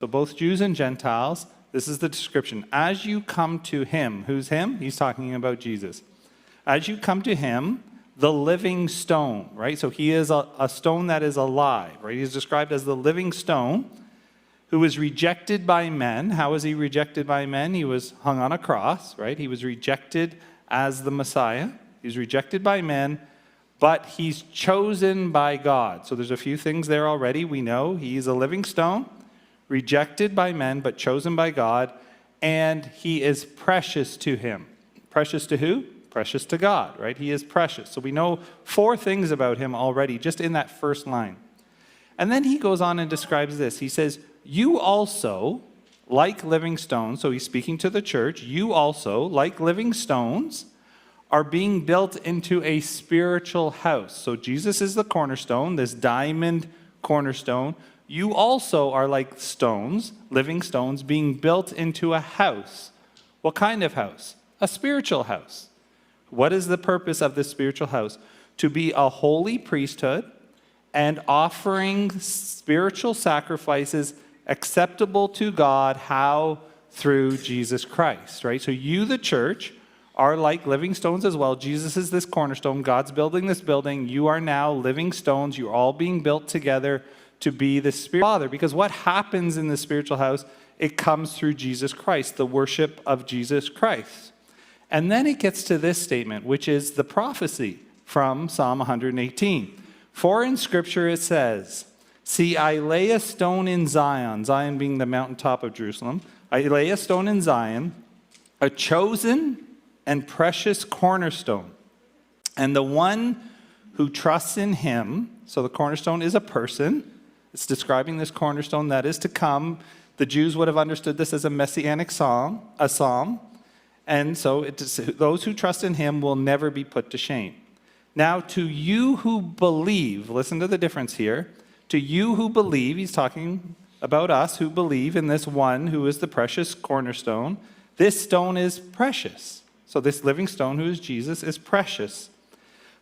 So both Jews and Gentiles, this is the description. As you come to him, who's him? He's talking about Jesus. As you come to him, the living stone, right? So he is a stone that is alive, right? He's described as the living stone who was rejected by men. How was he rejected by men? He was hung on a cross, right? He was rejected as the Messiah. He was rejected by men, but he's chosen by God. So there's a few things there already. We know he's a living stone, rejected by men, but chosen by God, and he is precious to him. Precious to who? Precious to God, right? He is precious. So we know 4 things about him already, just in that first line. And then he goes on and describes this. He says, you also, like living stones, so he's speaking to the church, you also, like living stones, are being built into a spiritual house. So Jesus is the cornerstone, this diamond cornerstone. You also are like stones, living stones, being built into a house. What kind of house? A spiritual house. What is the purpose of this spiritual house? To be a holy priesthood and offering spiritual sacrifices acceptable to God. How? Through Jesus Christ, right? So you, the church, are like living stones as well. Jesus is this cornerstone. God's building this building. You are now living stones. You're all being built together to be the Spirit Father. Because what happens in the spiritual house, it comes through Jesus Christ, the worship of Jesus Christ. And then it gets to this statement, which is the prophecy from Psalm 118. For in Scripture it says, see, I lay a stone in Zion, Zion being the mountaintop of Jerusalem. I lay a stone in Zion, a chosen and precious cornerstone. And the one who trusts in him, so the cornerstone is a person. It's describing this cornerstone that is to come. The Jews would have understood this as a messianic psalm, a psalm. And so those who trust in him will never be put to shame. Now, to you who believe, listen to the difference here. To you who believe, he's talking about us who believe in this one who is the precious cornerstone. This stone is precious. So this living stone, who is Jesus, is precious.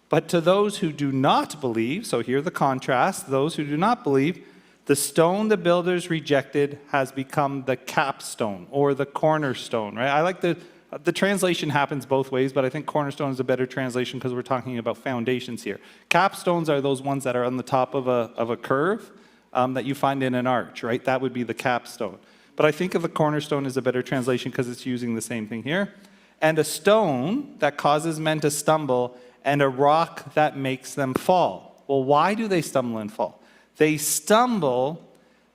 But to those who do not believe, so here the contrast, those who do not believe, the stone the builders rejected has become the capstone or the cornerstone, right? I like the translation happens both ways, but I think cornerstone is a better translation because we're talking about foundations here. Capstones are those ones that are on the top of a curve that you find in an arch, right? That would be the capstone. But I think of the cornerstone as a better translation because it's using the same thing here. And a stone that causes men to stumble, and a rock that makes them fall. Well, why do they stumble and fall? They stumble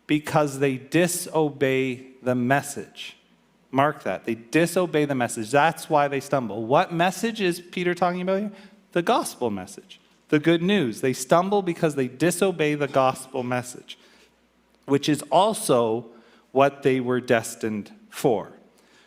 because they disobey the message. Mark that. They disobey the message. That's why they stumble. What message is Peter talking about here? The gospel message. The good news. They stumble because they disobey the gospel message, which is also what they were destined for.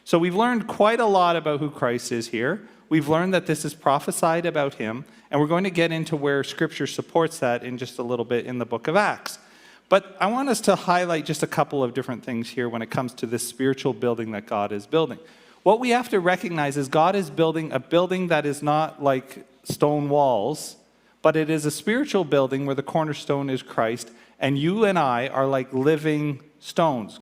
So we've learned quite a lot about who Christ is here. We've learned that this is prophesied about him, and we're going to get into where Scripture supports that in just a little bit in the book of Acts. But I want us to highlight just a couple of different things here when it comes to this spiritual building that God is building. What we have to recognize is God is building a building that is not like stone walls, but it is a spiritual building where the cornerstone is Christ, and you and I are like living stones.